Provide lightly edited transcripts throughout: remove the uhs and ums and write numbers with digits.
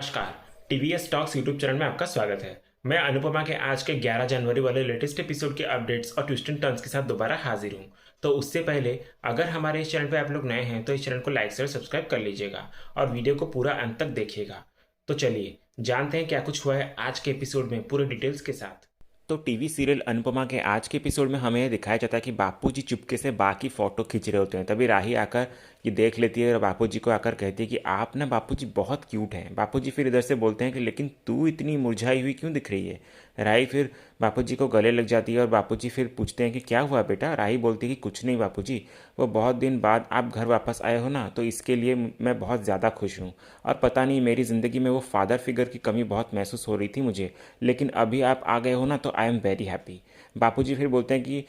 नमस्कार। TVS talks YouTube channel में आपका स्वागत है। मैं अनुपमा के आज के 11 जनवरी वाले लेटेस्ट एपिसोड के अपडेट्स और ट्विस्ट एंड टर्न्स के साथ दोबारा हाजिर हूँ। तो उससे पहले अगर हमारे इस चैनल पे आप लोग नए हैं तो इस चैनल को लाइक शेयर सब्सक्राइब कर लीजिएगा और वीडियो को पूरा अंत तक देखिएगा। तो चलिए जानते हैं क्या कुछ हुआ है आज के एपिसोड में पूरे डिटेल्स के साथ। तो टीवी सीरियल अनुपमा के आज के एपिसोड में हमें दिखाया जाता है कि बापूजी चुपके से बाकी फोटो खींच रहे होते हैं। तभी राही आकर ये देख लेती है और बापूजी को आकर कहती है कि आप ना बापूजी बहुत क्यूट हैं। बापूजी फिर इधर से बोलते हैं कि लेकिन तू इतनी मुरझाई हुई क्यों दिख रही है। राही फिर बापूजी को गले लग जाती है और बापूजी फिर पूछते हैं कि क्या हुआ बेटा। राही बोलती है कि कुछ नहीं बापूजी, वो बहुत दिन बाद आप घर वापस आए हो ना, तो इसके लिए मैं बहुत ज़्यादा खुश हूँ। और पता नहीं मेरी ज़िंदगी में वो फादर फिगर की कमी बहुत महसूस हो रही थी मुझे, लेकिन अभी आप आ गए हो ना तो आई एम वेरी हैप्पी। बापूजी फिर बोलते हैं कि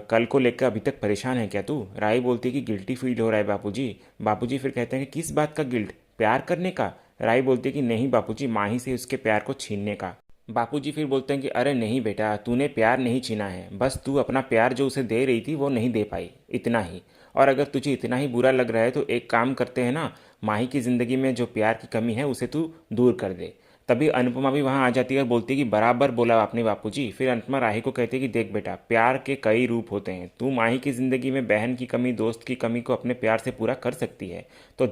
कल को लेकर अभी तक परेशान है क्या तू। राही बोलती है कि गिल्टी फील हो रहा है बापूजी। बापूजी फिर कहते हैं कि किस बात का गिल्ट, प्यार करने का। राही बोलती है कि नहीं बापूजी, माही से उसके प्यार को छीनने का। बापूजी फिर बोलते हैं कि अरे नहीं बेटा, तूने प्यार नहीं छीना है, बस तू अपना प्यार जो उसे दे रही थी वो नहीं दे पाई, इतना ही। और अगर तुझे इतना ही बुरा लग रहा है तो एक काम करते हैं ना, माही की ज़िंदगी में जो प्यार की कमी है उसे तू दूर कर दे। तभी अनुपमा भी वहाँ आ जाती है और बोलती है कि बराबर बोला आपने बापूजी। फिर अनुपमा राही को कहती है कि देख बेटा, प्यार के कई रूप होते हैं। तू माही की ज़िंदगी में बहन की कमी, दोस्त की कमी को अपने प्यार से पूरा कर सकती है, तो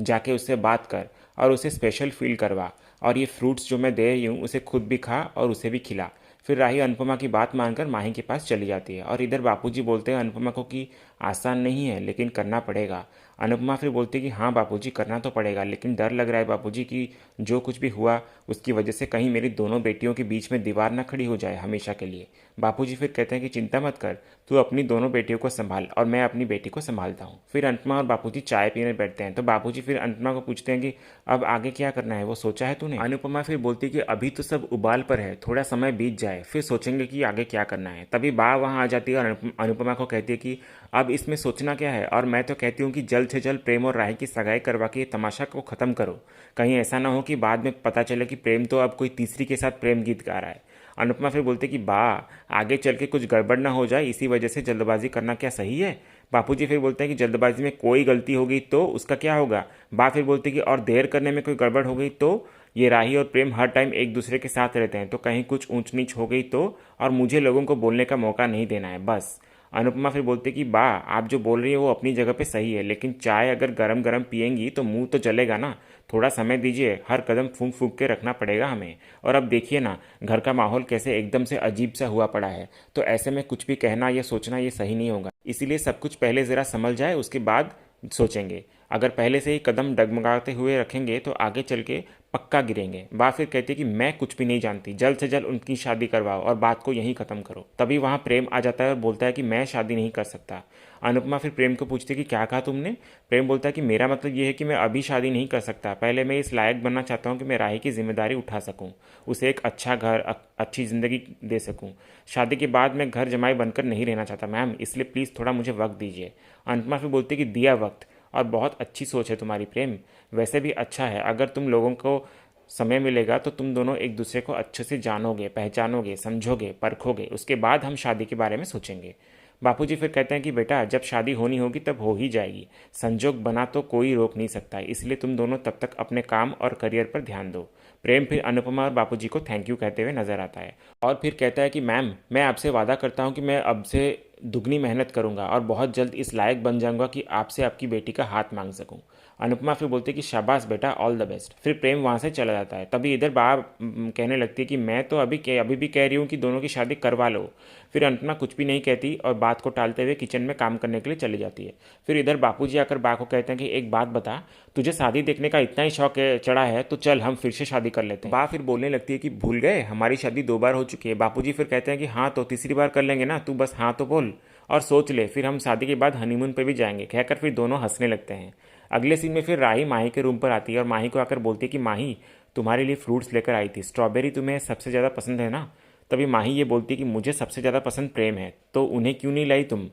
जाके उससे बात कर और उसे स्पेशल फील करवा। और ये फ्रूट्स जो मैं दे रही हूँ उसे खुद भी खा और उसे भी खिला। फिर राही अनुपमा की बात मानकर माही के पास चली जाती है। और इधर बापूजी बोलते हैं अनुपमा को कि आसान नहीं है लेकिन करना पड़ेगा। अनुपमा फिर बोलती है कि हाँ बापूजी, करना तो पड़ेगा, लेकिन डर लग रहा है बापूजी कि जो कुछ भी हुआ उसकी वजह से कहीं मेरी दोनों बेटियों के बीच में दीवार ना खड़ी हो जाए हमेशा के लिए। बापूजी फिर कहते हैं कि चिंता मत कर, तू अपनी दोनों बेटियों को संभाल और मैं अपनी बेटी को संभालता हूँ। फिर अनुपमा और बापूजी चाय पीने बैठते हैं। तो बापूजी फिर अनुपमा को पूछते हैं कि अब आगे क्या करना है, वो सोचा है तूने। अनुपमा फिर बोलती है कि अभी तो सब उबाल पर है, थोड़ा समय बीत जाए फिर सोचेंगे कि आगे क्या करना है। तभी बा वहाँ आ जाती है और अनुपमा को कहती है कि अब इसमें सोचना क्या है, और मैं तो कहती हूँ कि जल्द से जल्द प्रेम और राही की सगाई करवा के ये तमाशा को ख़त्म करो। कहीं ऐसा ना हो कि बाद में पता चले कि प्रेम तो अब कोई तीसरी के साथ प्रेम गीत गा रहा है। अनुपमा फिर बोलते कि बा, आगे चल के कुछ गड़बड़ ना हो जाए, इसी वजह से जल्दबाजी करना क्या सही है। बापूजी फिर बोलते हैं कि जल्दबाजी में कोई गलती हो गई तो उसका क्या होगा। बा फिर बोलती कि और देर करने में कोई गड़बड़ हो गई तो। ये राही और प्रेम हर टाइम एक दूसरे के साथ रहते हैं, तो कहीं कुछ ऊंच नीच हो गई तो, और मुझे लोगों को बोलने का मौका नहीं देना है बस। अनुपमा फिर बोलती कि बा, आप जो बोल रही है वो अपनी जगह पे सही है, लेकिन चाय अगर गरम गरम पियेंगी तो मुंह तो जलेगा ना। थोड़ा समय दीजिए, हर कदम फूंक फूंक के रखना पड़ेगा हमें। और अब देखिए ना, घर का माहौल कैसे एकदम से अजीब सा हुआ पड़ा है, तो ऐसे में कुछ भी कहना या सोचना ये सही नहीं होगा। इसीलिए सब कुछ पहले ज़रा संभल जाए, उसके बाद सोचेंगे। अगर पहले से ही कदम डगमगाते हुए रखेंगे तो आगे चल के पक्का गिरेंगे। बा फिर कहती है कि मैं कुछ भी नहीं जानती, जल्द से जल्द उनकी शादी करवाओ और बात को यहीं ख़त्म करो। तभी वहाँ प्रेम आ जाता है और बोलता है कि मैं शादी नहीं कर सकता। अनुपमा फिर प्रेम को पूछती है कि क्या कहा तुमने। प्रेम बोलता है कि मेरा मतलब ये है कि मैं अभी शादी नहीं कर सकता, पहले मैं इस लायक बनना चाहता हूँ कि मैं राही की जिम्मेदारी उठा सकूँ, उसे एक अच्छा घर, अच्छी ज़िंदगी दे सकूँ। शादी के बाद मैं घर जमाई बनकर नहीं रहना चाहता मैम, इसलिए प्लीज़ थोड़ा मुझे वक्त दीजिए। अनुपमा फिर बोलती है कि दिया वक्त, और बहुत अच्छी सोच है तुम्हारी प्रेम, वैसे भी अच्छा है अगर तुम लोगों को समय मिलेगा तो तुम दोनों एक दूसरे को अच्छे से जानोगे, पहचानोगे, समझोगे, परखोगे, उसके बाद हम शादी के बारे में सोचेंगे। बापूजी फिर कहते हैं कि बेटा, जब शादी होनी होगी तब हो ही जाएगी, संजोग बना तो कोई रोक नहीं सकता, इसलिए तुम दोनों तब तक अपने काम और करियर पर ध्यान दो। प्रेम फिर अनुपमा और बापूजी को थैंक यू कहते हुए नजर आता है और फिर कहता है कि मैम, मैं आपसे वादा करता हूँ कि मैं अब से दुगनी मेहनत करूंगा और बहुत जल्द इस लायक बन जाऊंगा कि आपसे आपकी बेटी का हाथ मांग सकूं। अनुपमा फिर बोलती है कि शाबाश बेटा, ऑल द बेस्ट। फिर प्रेम वहाँ से चला जाता है। तभी इधर बा कहने लगती है कि मैं तो अभी भी कह रही हूँ कि दोनों की शादी करवा लो। फिर अनुपमा कुछ भी नहीं कहती और बात को टालते हुए किचन में काम करने के लिए चली जाती है। फिर इधर बापूजी आकर बा को कहते हैं कि एक बात बता, तुझे शादी देखने का इतना ही शौक चढ़ा है तो चल हम फिर से शादी कर लेते हैं। बा फिर बोलने लगती है कि भूल गए, हमारी शादी 2 बार हो चुकी है। बापूजी फिर कहते हैं कि हाँ तो तीसरी बार कर लेंगे ना, तू बस हाँ तो बोल और सोच ले, फिर हम शादी के बाद हनीमून पर भी जाएंगे। कहकर फिर दोनों हंसने लगते हैं। अगले सीन में फिर राही माही के रूम पर आती है और माही को आकर बोलती है कि माही, तुम्हारे लिए फ्रूट्स लेकर आई थी, स्ट्रॉबेरी तुम्हें सबसे ज़्यादा पसंद है ना। तभी माही ये बोलती है कि मुझे सबसे ज़्यादा पसंद प्रेम है, तो उन्हें क्यों नहीं लाई तुम।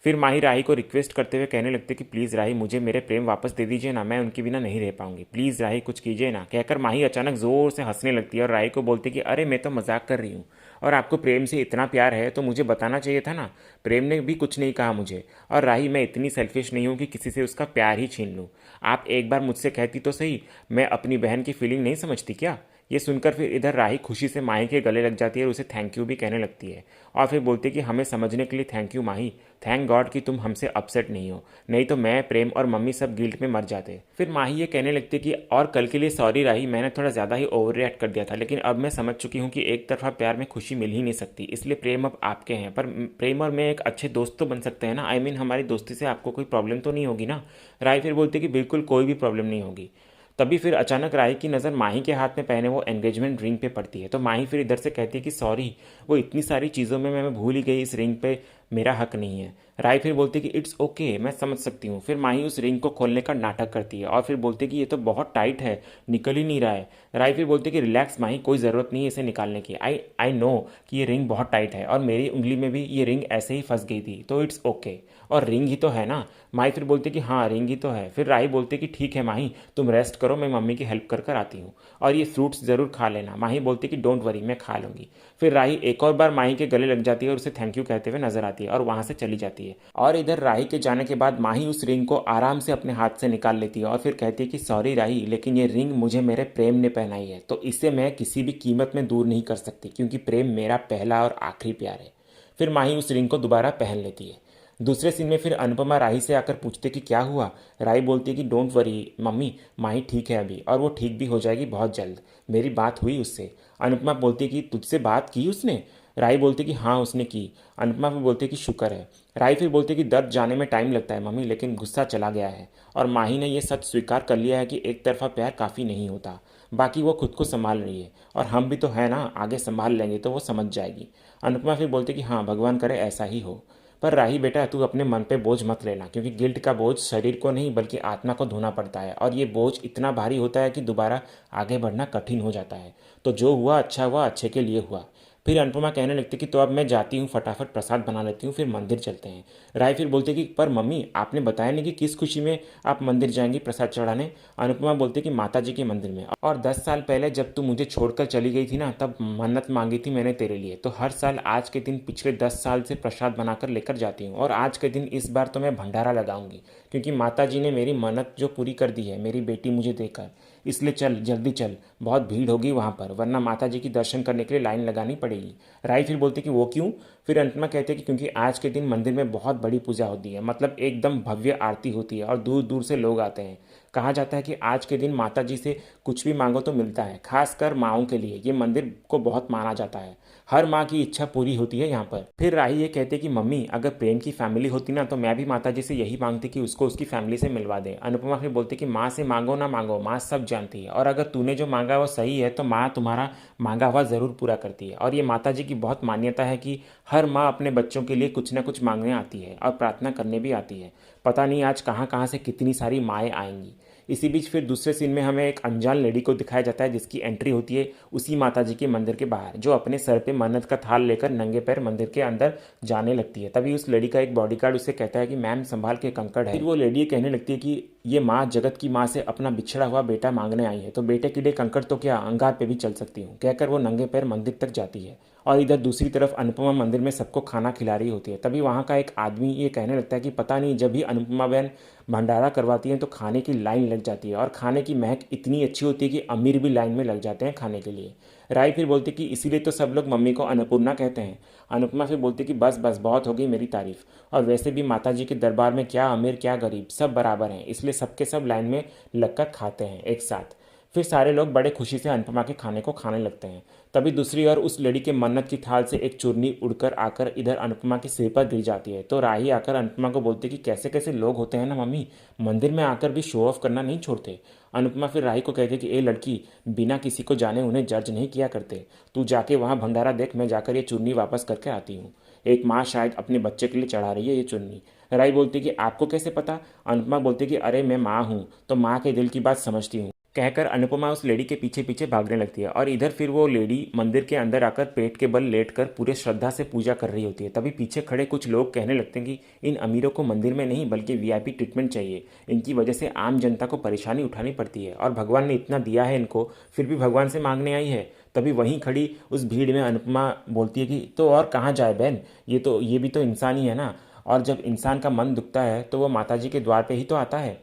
फिर माही राही को रिक्वेस्ट करते हुए कहने लगते कि प्लीज़ राही मुझे मेरे प्रेम वापस दे दीजिए ना, मैं उनके बिना नहीं रह पाऊंगी, प्लीज़ राही कुछ कीजिए ना। कहकर माही अचानक ज़ोर से हंसने लगती है और राही को बोलती कि अरे मैं तो मजाक कर रही हूँ, और आपको प्रेम से इतना प्यार है तो मुझे बताना चाहिए था ना, प्रेम ने भी कुछ नहीं कहा मुझे। और राही मैं इतनी सेल्फिश नहीं हूँ कि किसी से उसका प्यार ही छीन लूँ, आप एक बार मुझसे कहती तो सही, मैं अपनी बहन की फीलिंग नहीं समझती क्या। ये सुनकर फिर इधर राही खुशी से माही के गले लग जाती है और उसे थैंक यू भी कहने लगती है, और फिर बोलती है कि हमें समझने के लिए thank you Mahi, thank God कि तुम हमसे अपसेट नहीं हो, नहीं तो मैं, प्रेम और मम्मी सब गिल्ट में मर जाते। फिर माही ये कहने लगती है कि और कल के लिए सॉरी राही, मैंने थोड़ा ज़्यादा ही ओवर रिएक्ट कर दिया था, लेकिन अब मैं समझ चुकी हूँ कि एक तरफा प्यार में खुशी मिल ही नहीं सकती, इसलिए प्रेम अब आपके हैं, पर प्रेम और मैं एक अच्छे दोस्त तो बन सकते हैं ना, आई मीन हमारी दोस्ती से आपको कोई प्रॉब्लम तो नहीं होगी ना। राही फिर बोलती है कि बिल्कुल कोई भी प्रॉब्लम नहीं होगी। तभी फिर अचानक राही की नज़र माही के हाथ में पहने वो एंगेजमेंट रिंग पे पड़ती है, तो माही फिर इधर से कहती है कि सॉरी, वो इतनी सारी चीज़ों में मैं भूल ही गई, इस रिंग पे मेरा हक नहीं है। राही फिर बोलती है कि इट्स ओके, मैं समझ सकती हूँ। फिर माही उस रिंग को खोलने का नाटक करती है और फिर बोलती है कि ये तो बहुत टाइट है, निकल ही नहीं रहा है। राही फिर बोलती है कि रिलैक्स माही, कोई ज़रूरत नहीं है इसे निकालने की, आई आई नो कि ये रिंग बहुत टाइट है और मेरी उंगली में भी ये रिंग ऐसे ही फंस गई थी, तो इट्स ओके, और रिंग ही तो है ना। माही फिर बोलती है कि हाँ रिंग ही तो है। फिर राही बोलती है कि ठीक है माही, तुम रेस्ट करो, मैं मम्मी की हेल्प कर कर आती हूँ, और ये फ्रूट्स ज़रूर खा लेना। माही बोलती है कि डोंट वरी, मैं खा लूँगी। फिर राही एक और बार माही के गले लग जाती है और उसे थैंक यू कहते हुए नजर आती है और वहाँ से चली जाती है। और इधर राही के जाने के बाद माही उस रिंग को आराम से अपने हाथ से निकाल लेती है और फिर कहती है कि सॉरी राही, लेकिन ये रिंग मुझे मेरे प्रेम ने पहनाई है, तो इसे मैं किसी भी कीमत में दूर नहीं कर सकती, क्योंकि प्रेम मेरा पहला और आखिरी प्यार है। फिर माही उस रिंग को दोबारा पहन लेती है। दूसरे सीन में फिर अनुपमा राही से आकर पूछते कि क्या हुआ। राही बोलती है कि डोंट वरी मम्मी, माही ठीक है अभी, और वो ठीक भी हो जाएगी बहुत जल्द, मेरी बात हुई उससे। अनुपमा बोलती है कि तुझसे बात की उसने। राही बोलती है कि हाँ उसने की। अनुपमा फिर बोलती है कि शुक्र है। राही फिर बोलती है कि दर्द जाने में टाइम लगता है मम्मी, लेकिन गुस्सा चला गया है, और माही ने यह सच स्वीकार कर लिया है कि एक तरफा प्यार काफ़ी नहीं होता, बाकी वो खुद को संभाल रही है, और हम भी तो है ना, आगे संभाल लेंगे तो वो समझ जाएगी। अनुपमा फिर बोलती है कि हाँ भगवान करे ऐसा ही हो। पर राही बेटा, तू अपने मन पे बोझ मत लेना, क्योंकि गिल्ट का बोझ शरीर को नहीं बल्कि आत्मा को धोना पड़ता है, और ये बोझ इतना भारी होता है कि दोबारा आगे बढ़ना कठिन हो जाता है। तो जो हुआ अच्छा हुआ, अच्छे के लिए हुआ। फिर अनुपमा कहने लगती कि तो अब मैं जाती हूँ, फटाफट प्रसाद बना लेती हूँ, फिर मंदिर चलते हैं। राय फिर बोलते कि पर मम्मी आपने बताया नहीं कि किस खुशी में आप मंदिर जाएंगी प्रसाद चढ़ाने। अनुपमा बोलती कि माता जी के मंदिर में, और 10 साल पहले जब तू मुझे छोड़कर चली गई थी ना, तब मन्नत मांगी थी मैंने तेरे लिए, तो हर साल आज के दिन पिछले 10 साल से प्रसाद बनाकर लेकर जाती हूँ, और आज के दिन इस बार तो मैं भंडारा लगाऊंगी, क्योंकि माता जी ने मेरी मन्नत जो पूरी कर दी है मेरी बेटी मुझे देकर। इसलिए चल जल्दी चल, बहुत भीड़ होगी वहाँ पर, वरना माता जी की दर्शन करने के लिए लाइन लगानी पड़ेगी। राई फिर बोलती कि वो क्यों। फिर अंतमा कहते हैं कि क्योंकि आज के दिन मंदिर में बहुत बड़ी पूजा होती है, मतलब एकदम भव्य आरती होती है और दूर दूर से लोग आते हैं। कहा जाता है कि आज के दिन माता जी से कुछ भी मांगो तो मिलता है, खासकर माँओं के लिए ये मंदिर को बहुत माना जाता है, हर माँ की इच्छा पूरी होती है यहाँ पर। फिर राही ये कहते कि मम्मी अगर प्रेम की फैमिली होती ना, तो मैं भी माता जी से यही मांगती कि उसको उसकी फैमिली से मिलवा दे। अनुपमा फिर बोलती कि माँ से मांगो ना मांगो, माँ सब जानती है, और अगर तूने जो मांगा वो सही है तो माँ तुम्हारा मांगा हुआ ज़रूर पूरा करती है। और ये माता जी की बहुत मान्यता है कि हर माँ अपने बच्चों के लिए कुछ ना कुछ मांगने आती है और प्रार्थना करने भी आती है। पता नहीं आज कहाँ कहाँ से कितनी सारी माएँ आएंगी। इसी बीच फिर दूसरे सीन में हमें एक अनजान लेडी को दिखाया जाता है, जिसकी एंट्री होती है उसी माता जी के मंदिर के बाहर, जो अपने सर पे मन्नत का थाल लेकर नंगे पैर मंदिर के अंदर जाने लगती है। तभी उस लेडी का एक बॉडीगार्ड उसे कहता है कि मैम संभाल के, कंकड़ है। फिर वो लेडी कहने लगती है कि ये माँ जगत की माँ से अपना बिछड़ा हुआ बेटा मांगने आई है, तो बेटे के लिए कंकड़ तो क्या अंगार पे भी चल सकती हूँ, कहकर वो नंगे पैर मंदिर तक जाती है। और इधर दूसरी तरफ अनुपमा मंदिर में सबको खाना खिला रही होती है। तभी वहाँ का एक आदमी ये कहने लगता है कि पता नहीं जब भी अनुपमा बहन भंडारा करवाती हैं तो खाने की लाइन लग जाती है, और खाने की महक इतनी अच्छी होती है कि अमीर भी लाइन में लग जाते हैं खाने के लिए। राय फिर बोलती कि इसीलिए तो सब लोग मम्मी को अन्नपूर्णा कहते हैं। अनुपमा फिर बोलती कि बस बस बहुत हो गई मेरी तारीफ, और वैसे भी माता जी के दरबार में क्या अमीर क्या गरीब सब बराबर हैं, इसलिए सबके सब लाइन में लगकर खाते हैं एक साथ। फिर सारे लोग बड़े खुशी से अनुपमा के खाने को खाने लगते हैं। तभी दूसरी ओर उस लड़ी के मन्नत की थाल से एक चूरनी उड़कर आकर इधर अनुपमा के सिर पर गिर जाती है, तो राही आकर अनुपमा को बोलती कि कैसे कैसे लोग होते हैं ना मम्मी, मंदिर में आकर भी शो ऑफ करना नहीं छोड़ते। अनुपमा फिर राही को कहती कि ए लड़की, बिना किसी को जाने उन्हें जज नहीं किया करते, तू जाके वहाँ भंडारा देख, मैं जाकर ये चुन्नी वापस करके आती हूँ। एक माँ शायद अपने बच्चे के लिए चढ़ा रही है ये चुन्नी। राही बोलती कि आपको कैसे पता। अनुपमा बोलती कि अरे मैं माँ हूँ तो माँ के दिल की बात समझती हूँ, कहकर अनुपमा उस लेडी के पीछे पीछे भागने लगती है और इधर फिर वो लेडी मंदिर के अंदर आकर पेट के बल लेटकर पूरे श्रद्धा से पूजा कर रही होती है। तभी पीछे खड़े कुछ लोग कहने लगते हैं कि इन अमीरों को मंदिर में नहीं बल्कि वीआईपी ट्रीटमेंट चाहिए, इनकी वजह से आम जनता को परेशानी उठानी पड़ती है और भगवान ने इतना दिया है इनको, फिर भी भगवान से मांगने आई है। तभी वहीं खड़ी उस भीड़ में अनुपमा बोलती है कि तो और कहाँ जाए बहन, ये भी तो इंसान ही है ना, और जब इंसान का मन दुखता है तो वो माता जी के द्वार पे ही तो आता है।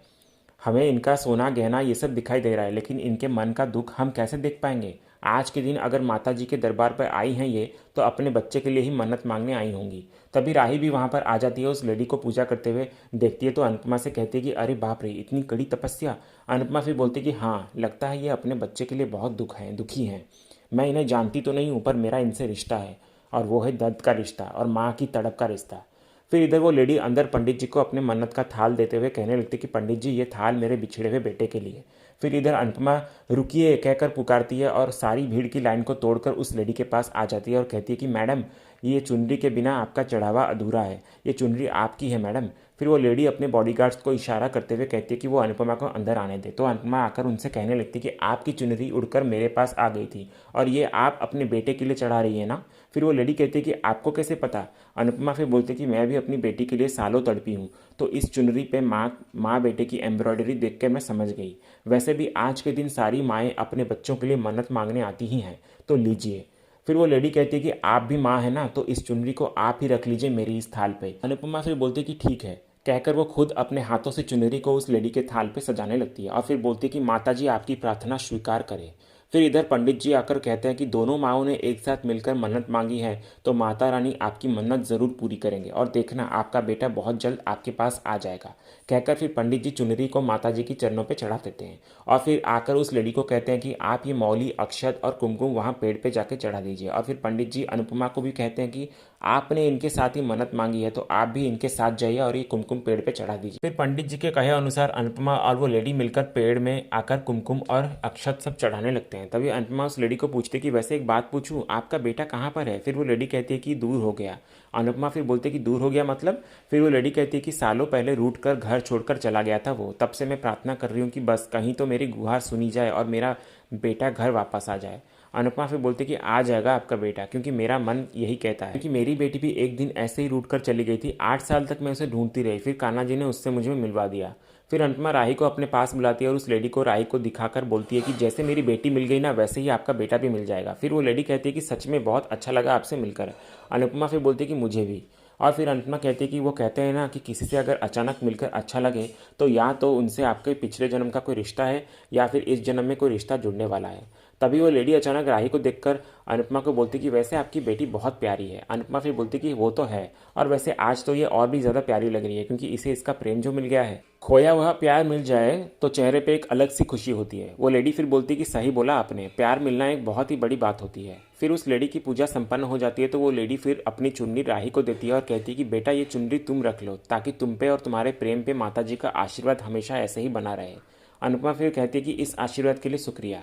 हमें इनका सोना गहना ये सब दिखाई दे रहा है, लेकिन इनके मन का दुख हम कैसे देख पाएंगे। आज के दिन अगर माता जी के दरबार पर आई हैं ये, तो अपने बच्चे के लिए ही मन्नत मांगने आई होंगी। तभी राही भी वहाँ पर आ जाती है, उस लेडी को पूजा करते हुए देखती है तो अनुपमा से कहती है कि अरे बाप रे, इतनी कड़ी तपस्या। अनुपमा फिर बोलती है कि हाँ, लगता है ये अपने बच्चे के लिए बहुत दुखी हैं। मैं इन्हें जानती तो नहीं हूँ, पर मेरा इनसे रिश्ता है, और वो है दर्द का रिश्ता और माँ की तड़प का रिश्ता। फिर इधर वो लेडी अंदर पंडित जी को अपने मन्नत का थाल देते हुए कहने लगती कि पंडित जी, ये थाल मेरे बिछड़े हुए बेटे के लिए। फिर इधर अनुपमा रुकिए कहकर पुकारती है और सारी भीड़ की लाइन को तोड़कर उस लेडी के पास आ जाती है और कहती है कि मैडम, ये चुनरी के बिना आपका चढ़ावा अधूरा है, ये चुनरी आपकी है मैडम। फिर वो लेडी अपने बॉडीगार्ड्स को इशारा करते हुए कहती है कि वो अनुपमा को अंदर आने दे। तो अनुपमा आकर उनसे कहने लगती है कि आपकी चुनरी उड़कर मेरे पास आ गई थी और ये आप अपने बेटे के लिए चढ़ा रही है ना। फिर वो लेडी कहती है कि आपको कैसे पता। अनुपमा फिर बोलती है कि मैं भी अपनी बेटी के लिए सालों तड़पी हूँ, तो इस चुनरी पे माँ बेटे की एम्ब्रॉयडरी देख कर मैं समझ गई। वैसे भी आज के दिन सारी माएँ अपने बच्चों के लिए मन्नत मांगने आती ही हैं, तो लीजिए। फिर वो लेडी कहती है कि आप भी माँ है ना, तो इस चुनरी को आप ही रख लीजिए मेरी इस थाल पे। अनुपमा फिर बोलती है कि ठीक है कहकर वो खुद अपने हाथों से चुनरी को उस लेडी के थाल पे सजाने लगती है और फिर बोलती है कि माता जी आपकी प्रार्थना स्वीकार करें। फिर इधर पंडित जी आकर कहते हैं कि दोनों माँओं ने एक साथ मिलकर मन्नत मांगी है, तो माता रानी आपकी मन्नत ज़रूर पूरी करेंगे और देखना आपका बेटा बहुत जल्द आपके पास आ जाएगा। कहकर फिर पंडित जी चुनरी को माता जी की चरणों पर चढ़ा देते हैं और फिर आकर उस लेडी को कहते हैं कि आप ये मौली, अक्षत और कुमकुम वहाँ पेड़ पे जाके चढ़ा दीजिए। और फिर पंडित जी अनुपमा को भी कहते हैं कि आपने इनके साथ ही मन्नत मांगी है, तो आप भी इनके साथ जाइए और ये कुमकुम पेड़ पे चढ़ा दीजिए। फिर पंडित जी के कहे अनुसार अनुपमा और वो लेडी मिलकर पेड़ में आकर कुमकुम और अक्षत सब चढ़ाने लगते हैं। तभी अनुपमा उस लेडी को पूछती है कि वैसे एक बात पूछूं, आपका बेटा कहाँ पर है। फिर वो लेडी कहती है कि दूर हो गया। अनुपमा फिर बोलते कि दूर हो गया मतलब। फिर वो लेडी कहती है कि सालों पहले रूठ कर घर छोड़कर चला गया था वो, तब से मैं प्रार्थना कर रही हूँ कि बस कहीं तो मेरी गुहार सुनी जाए और मेरा बेटा घर वापस आ जाए। अनुपमा फिर बोलती कि आ जाएगा आपका बेटा, क्योंकि मेरा मन यही कहता है, क्योंकि मेरी बेटी भी एक दिन ऐसे ही रूठ कर चली गई थी। 8 साल तक मैं उसे ढूंढती रही, फिर कान्हा जी ने उससे मुझे मिलवा दिया। फिर अनुपमा राही को अपने पास बुलाती है और उस लेडी को राही को दिखाकर बोलती है कि जैसे मेरी बेटी मिल गई ना, वैसे ही आपका बेटा भी मिल जाएगा। फिर वो लेडी कहती है कि सच में बहुत अच्छा लगा आपसे मिलकर। अनुपमा फिर बोलती है कि मुझे भी। और फिर अनुपमा कहती है कि वो कहते हैं ना कि किसी से अगर अचानक मिलकर अच्छा लगे, तो या तो उनसे आपके पिछले जन्म का कोई रिश्ता है या फिर इस जन्म में कोई रिश्ता जुड़ने वाला है। तभी वो लेडी अचानक राही को देखकर अनुपमा को बोलती कि वैसे आपकी बेटी बहुत प्यारी है। अनुपमा फिर बोलती कि वो तो है, और वैसे आज तो ये और भी ज़्यादा प्यारी लग रही है, क्योंकि इसे इसका प्रेम जो मिल गया है। खोया हुआ प्यार मिल जाए तो चेहरे पे एक अलग सी खुशी होती है। वो लेडी फिर बोलती कि सही बोला आपने, प्यार मिलना एक बहुत ही बड़ी बात होती है। फिर उस लेडी की पूजा संपन्न हो जाती है, तो वो लेडी फिर अपनी चुन्नी राही को देती है और कहती है कि बेटा ये चुनरी तुम रख लो, ताकि तुम पे और तुम्हारे प्रेम पे माता जी का आशीर्वाद हमेशा ऐसे ही बना रहे। अनुपमा फिर कहती है कि इस आशीर्वाद के लिए शुक्रिया।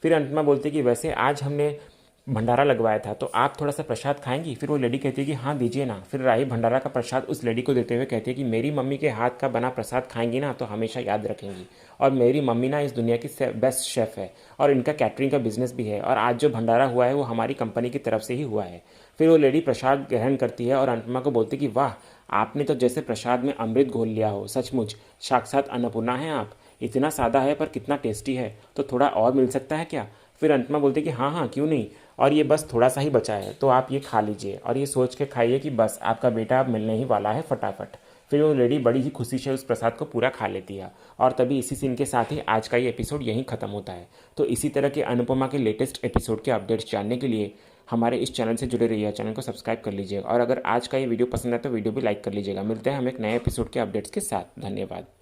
फिर अनुपमा बोलती है कि वैसे आज हमने भंडारा लगवाया था, तो आप थोड़ा सा प्रसाद खाएंगी। फिर वो लेडी कहती है कि हाँ दीजिए ना। फिर राही भंडारा का प्रसाद उस लेडी को देते हुए कहती है कि मेरी मम्मी के हाथ का बना प्रसाद खाएंगी ना, तो हमेशा याद रखेंगी, और मेरी मम्मी ना इस दुनिया की बेस्ट शेफ़ है और इनका कैटरिंग का बिजनेस भी है, और आज जो भंडारा हुआ है वो हमारी कंपनी की तरफ से ही हुआ है। फिर वो लेडी प्रसाद ग्रहण करती है और अनुपमा को बोलती कि वाह, आपने तो जैसे प्रसाद में अमृत घोल लिया हो, सचमुच साक्षात अन्नपूर्णा हैं आप। इतना सादा है पर कितना टेस्टी है, तो थोड़ा और मिल सकता है क्या। फिर अनुपमा बोलती कि हाँ हाँ क्यों नहीं, और ये बस थोड़ा सा ही बचा है, तो आप ये खा लीजिए और ये सोच के खाइए कि बस आपका बेटा अब मिलने ही वाला है फटाफट। फिर वो लेडी बड़ी ही खुशी से उस प्रसाद को पूरा खा लेती है, और तभी इसी सीन के साथ ही आज का ये एपिसोड यहीं ख़त्म होता है। तो इसी तरह के अनुपमा के लेटेस्ट एपिसोड के अपडेट्स जानने के लिए हमारे इस चैनल से जुड़े रहिए, चैनल को सब्सक्राइब कर लीजिएगा, और अगर आज का ये वीडियो पसंद है तो वीडियो भी लाइक कर लीजिएगा। मिलते हैं हम एक नए एपिसोड के अपडेट्स के साथ। धन्यवाद।